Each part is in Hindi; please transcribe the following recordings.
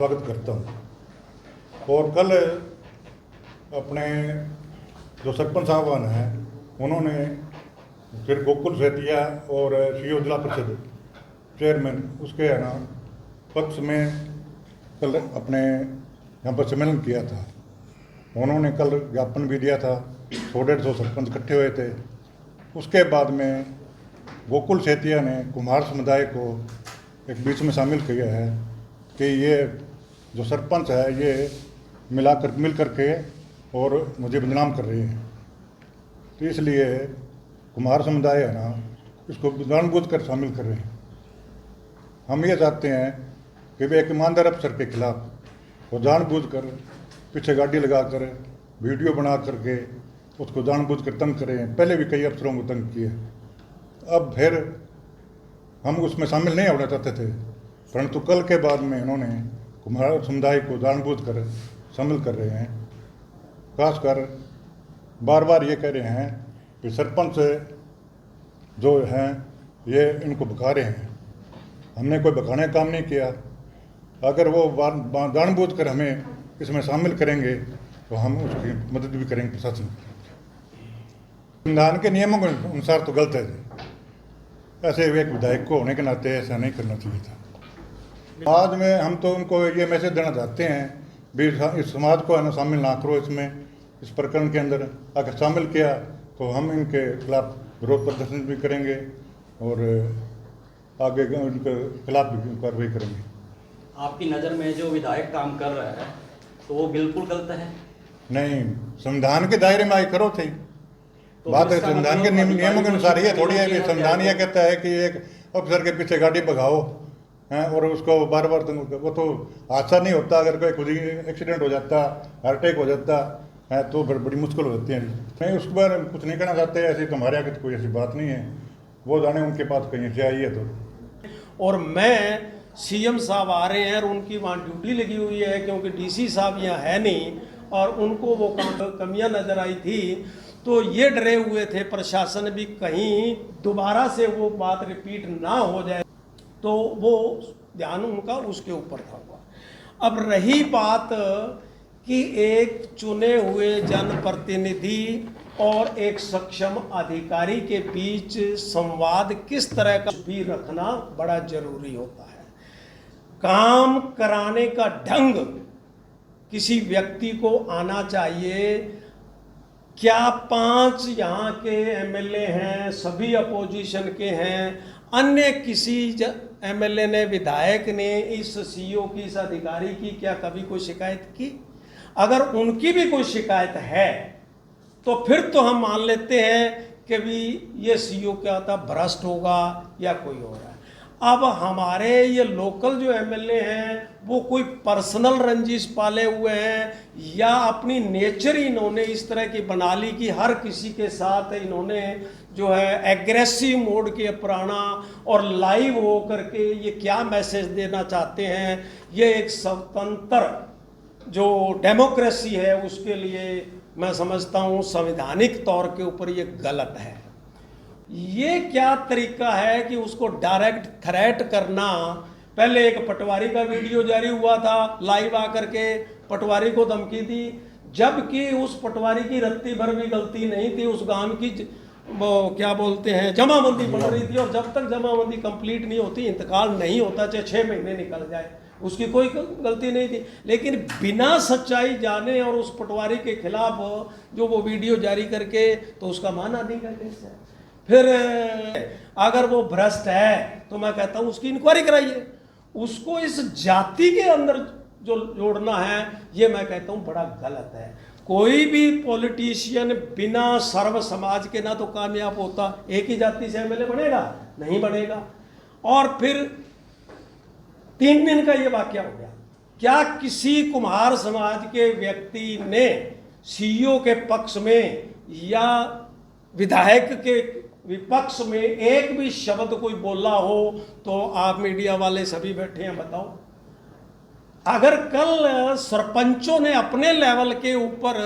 स्वागत करता हूँ। और कल अपने जो सरपंच साहबान हैं उन्होंने फिर गोकुल सेतिया और सीओ जिला परिषद चेयरमैन उसके है ना पक्ष में कल अपने यहाँ पर सम्मेलन किया था। उन्होंने कल ज्ञापन भी दिया था, 100-150 सरपंच इकट्ठे हुए थे। उसके बाद में गोकुल सेतिया ने कुम्हार समुदाय को एक बीच में शामिल किया है कि ये जो सरपंच है ये मिल करके और मुझे बदनाम कर रही है। तो इसलिए कुम्हार समुदाय है ना इसको जानबूझ कर शामिल कर रहे हैं। हम ये चाहते हैं कि वे एक ईमानदार अफसर के खिलाफ वो जानबूझ कर पीछे गाड़ी लगा कर वीडियो बना करके उसको जानबूझ कर तंग करें। पहले भी कई अफसरों को तंग किए, अब फिर हम उसमें शामिल नहीं होना चाहते थे, परंतु कल के बाद में उन्होंने कुम्हार समुदाय को जानबूझ कर शामिल कर रहे हैं। खासकर बार बार ये कह रहे हैं कि सरपंच जो हैं ये इनको भगा रहे हैं। हमने कोई भगाने का काम नहीं किया। अगर वो जानबूझ कर हमें इसमें शामिल करेंगे तो हम उसकी मदद भी करेंगे प्रशासन। संविधान के नियमों के अनुसार तो गलत है जी। ऐसे एक विधायक को होने के नाते ऐसा नहीं करना चाहिए था। समाज में हम तो उनको ये मैसेज देना चाहते हैं भी इस समाज को है ना शामिल ना करो इसमें, इस प्रकरण के अंदर। अगर शामिल किया तो हम इनके खिलाफ विरोध प्रदर्शन भी करेंगे और आगे उनके खिलाफ भी कार्रवाई करेंगे। आपकी नज़र में जो विधायक काम कर रहा है तो वो बिल्कुल गलत है? नहीं, संविधान के दायरे में आए करो थे तो बात है। संविधान के नियमों के अनुसार ये थोड़ी है कि संविधान ये कहता है कि एक अफसर के पीछे गाड़ी भगाओ हैं और उसको बार बार वो तो हादसा नहीं होता। अगर कोई खुद ही एक्सीडेंट हो जाता, हार्ट अटैक हो जाता है तो बड़ी मुश्किल हो जाती है। नहीं, उसके बारे में कुछ नहीं कहना चाहते। ऐसे तो हमारे यहाँ कोई ऐसी बात नहीं है, वो जाने उनके पास कहीं से आई है तो। और मैं सीएम साहब आ रहे हैं और उनकी वहाँ ड्यूटी लगी हुई है क्योंकि डीसी साहब यहाँ है नहीं और उनको वो कमियां नज़र आई थी, तो ये डरे हुए थे प्रशासन भी कहीं दोबारा से वो बात रिपीट ना हो जाए, तो वो ध्यान उनका उसके ऊपर था हुआ। अब रही बात कि एक चुने हुए जनप्रतिनिधि और एक सक्षम अधिकारी के बीच संवाद किस तरह का भी रखना बड़ा जरूरी होता है। काम कराने का ढंग किसी व्यक्ति को आना चाहिए। क्या 5 यहाँ के एमएलए हैं, सभी अपोजिशन के हैं, अन्य किसी एमएलए ने, विधायक ने इस सीईओ की, इस अधिकारी की क्या कभी कोई शिकायत की? अगर उनकी भी कोई शिकायत है तो फिर तो हम मान लेते हैं कि भी ये सीईओ क्या होता, भ्रष्ट होगा या कोई हो रहा है। अब हमारे ये लोकल जो एमएलए हैं वो कोई पर्सनल रंजिश पाले हुए हैं या अपनी नेचर ही इन्होंने इस तरह की बना ली कि हर किसी के साथ इन्होंने जो है एग्रेसिव मोड के अपनाना और लाइव हो करके ये क्या मैसेज देना चाहते हैं। ये एक स्वतंत्र जो डेमोक्रेसी है उसके लिए मैं समझता हूँ संवैधानिक तौर के ऊपर ये गलत है। ये क्या तरीका है कि उसको डायरेक्ट थ्रेट करना। पहले एक पटवारी का वीडियो जारी हुआ था, लाइव आकर के पटवारी को धमकी दी, जबकि उस पटवारी की रत्ती भर भी गलती नहीं थी। उस गांव की वो क्या बोलते हैं जमाबंदी बन रही थी और जब तक जमाबंदी कंप्लीट नहीं होती, इंतकाल नहीं होता, चाहे 6 महीने निकल जाए, उसकी कोई गलती नहीं थी। लेकिन बिना सच्चाई जाने और उस पटवारी के खिलाफ जो वो वीडियो जारी करके तो उसका माना नहीं करते से। फिर अगर वो भ्रष्ट है तो मैं कहता हूँ उसकी इंक्वायरी कराइए। उसको इस जाति के अंदर जो जोड़ना है ये मैं कहता हूँ बड़ा गलत है। कोई भी पॉलिटिशियन बिना सर्व समाज के ना तो कामयाब होता। एक ही जाति से एमएलए बनेगा? नहीं बनेगा। और फिर 3 दिन का ये वाकया हो गया। क्या किसी कुम्हार समाज के व्यक्ति ने सीईओ के पक्ष में या विधायक के विपक्ष में एक भी शब्द कोई बोला हो? तो आप मीडिया वाले सभी बैठे हैं, बताओ। अगर कल सरपंचों ने अपने लेवल के ऊपर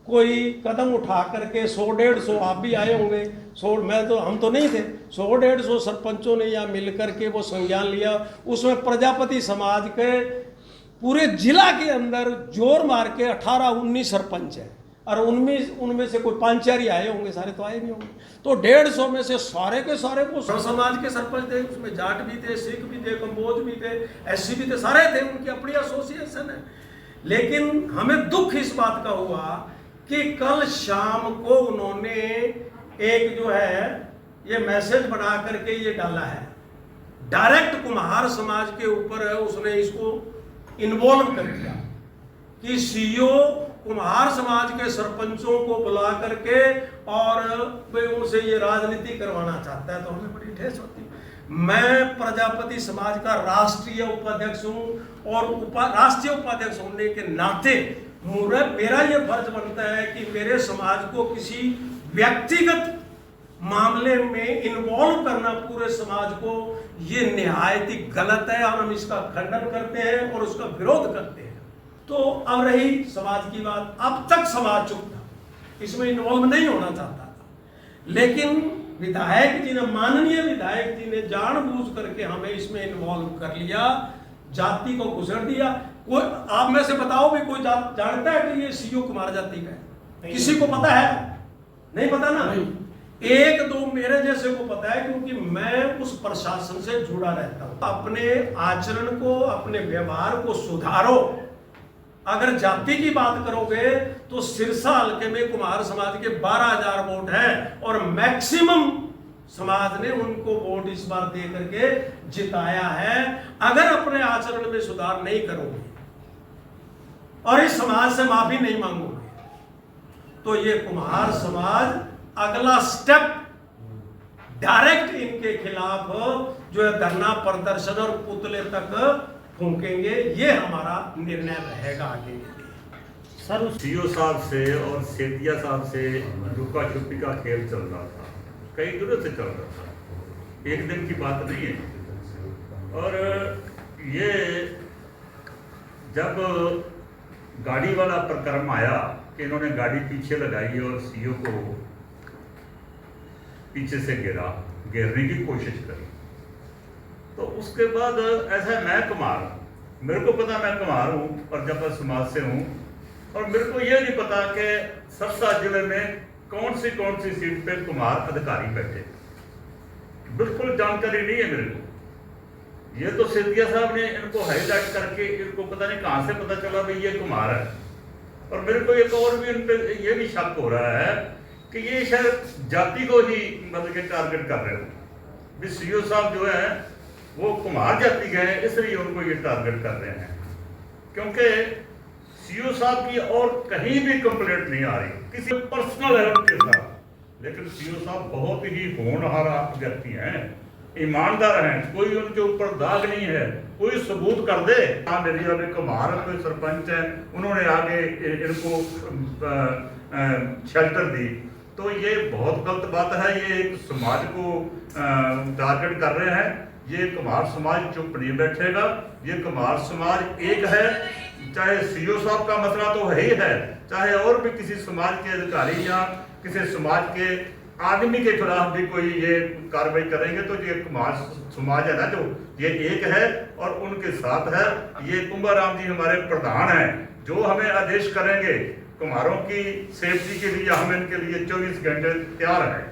कोई कदम उठा करके 100-150 आप भी आए होंगे, 100 मैं तो हम तो नहीं थे, 100-150 सरपंचों ने यहाँ मिल करके वो संज्ञान लिया। उसमें प्रजापति समाज के पूरे जिला के अंदर जोर मार के 18-19 सरपंच हैं, और उनमें से कोई 5-4 ही आए होंगे, सारे तो आए नहीं होंगे। तो 150 में से सारे के सारे वो समाज के सरपंच थे, उसमें जाट भी थे, सिख भी थे, कंबोज भी थे, एससी भी थे, सारे थे, उनकी अपनी एसोसिएशन है। लेकिन हमें दुख इस बात का हुआ कि कल शाम को उन्होंने एक जो है ये मैसेज बना करके ये डाला है, डायरेक्ट कुम्हार समाज के ऊपर है, उसने इसको इन्वॉल्व कर दिया कि सीईओ कुम्हार समाज के सरपंचों को बुला करके और वे उनसे ये राजनीति करवाना चाहता है। तो हमें बड़ी ठेस होती है। मैं प्रजापति समाज का राष्ट्रीय उपाध्यक्ष हूँ और राष्ट्रीय उपाध्यक्ष होने के नाते मेरा ये फर्ज बनता है कि मेरे समाज को किसी व्यक्तिगत मामले में इन्वॉल्व करना पूरे समाज को, ये निहायत ही गलत है और हम इसका खंडन करते हैं और उसका विरोध करते हैं। तो अब रही समाज की बात, अब तक समाज चुप था, इसमें इन्वॉल्व नहीं होना चाहता था, लेकिन विधायक जी ने, माननीय विधायक जी ने जानबूझ करके हमें इसमें इन्वॉल्व कर लिया, जाति को घुसड़ दिया। कोई आप में से बताओ भी कोई जानता है कि ये सीईओ कुमार जाति का है? किसी को पता है? नहीं पता ना। एक दो मेरे जैसे को पता है, क्योंकि मैं उस प्रशासन से जुड़ा रहता हूं। अपने आचरण को, अपने व्यवहार को सुधारो। अगर जाति की बात करोगे तो सिरसा हल्के में कुम्हार समाज के 12,000 वोट हैं और मैक्सिमम समाज ने उनको वोट इस बार दे करके जिताया है। अगर अपने आचरण में सुधार नहीं करोगे और इस समाज से माफी नहीं मांगोगे तो ये कुम्हार समाज अगला स्टेप डायरेक्ट इनके खिलाफ जो है धरना प्रदर्शन और पुतले तक फूंकेंगे। ये हमारा निर्णय रहेगा आगे के लिए। सर सीईओ साहब से और सेतिया साहब से लुका छुपी का खेल चल रहा था, कई दिनों से चल रहा था, एक दिन की बात नहीं है। और ये जब गाड़ी वाला प्रकरण आया कि इन्होंने गाड़ी पीछे लगाई और सीईओ को पीछे से घेरने की कोशिश करी, तो उसके बाद ऐसा मैं कुम्हार, मेरे को पता मैं कुम्हार हूँ और जब समाज से हूँ, और मेरे को ये नहीं पता कि सिरसा जिले में कौन सी सीट पे कुम्हार अधिकारी बैठे, बिल्कुल जानकारी नहीं है मेरे को। ये तो सेतिया साहब ने इनको हाईलाइट करके इनको पता नहीं कहाँ से पता चला भाई ये कुम्हार है। और मेरे को एक और भी उन पर यह भी शक हो रहा है कि ये शायद जाति को ही मतलब के टारगेट कर रहे हो। भी सीईओ साहब जो है वो कुम्हार जाति के हैं, इसलिए उनको ये टारगेट कर रहे हैं, क्योंकि सीईओ साहब की और कहीं भी कंप्लेंट नहीं आ रही किसी पर्सनल है उनके साथ। लेकिन सीईओ साहब बहुत ही होनहार व्यक्ति हैं, ईमानदार हैं, कोई उनके ऊपर दाग नहीं है। कोई सबूत कर दे, एरिया में कुम्हार कोई सरपंच है, उन्होंने आगे इनको शेल्टर दी, तो ये बहुत गलत बात है। ये एक समाज को टारगेट कर रहे हैं। ये कुम्हार समाज चुप नहीं बैठेगा। ये कुम्हार समाज एक है, चाहे सीईओ साहब का मसला तो है ही है, चाहे और भी किसी समाज के अधिकारी या किसी समाज के आदमी के खिलाफ भी कोई ये कार्रवाई करेंगे तो ये कुम्हार समाज है ना, जो ये एक है और उनके साथ है। ये कुंभाराम जी हमारे प्रधान हैं, जो हमें आदेश करेंगे कुम्हारों की सेफ्टी के लिए हम इनके लिए 24 घंटे तैयार हैं।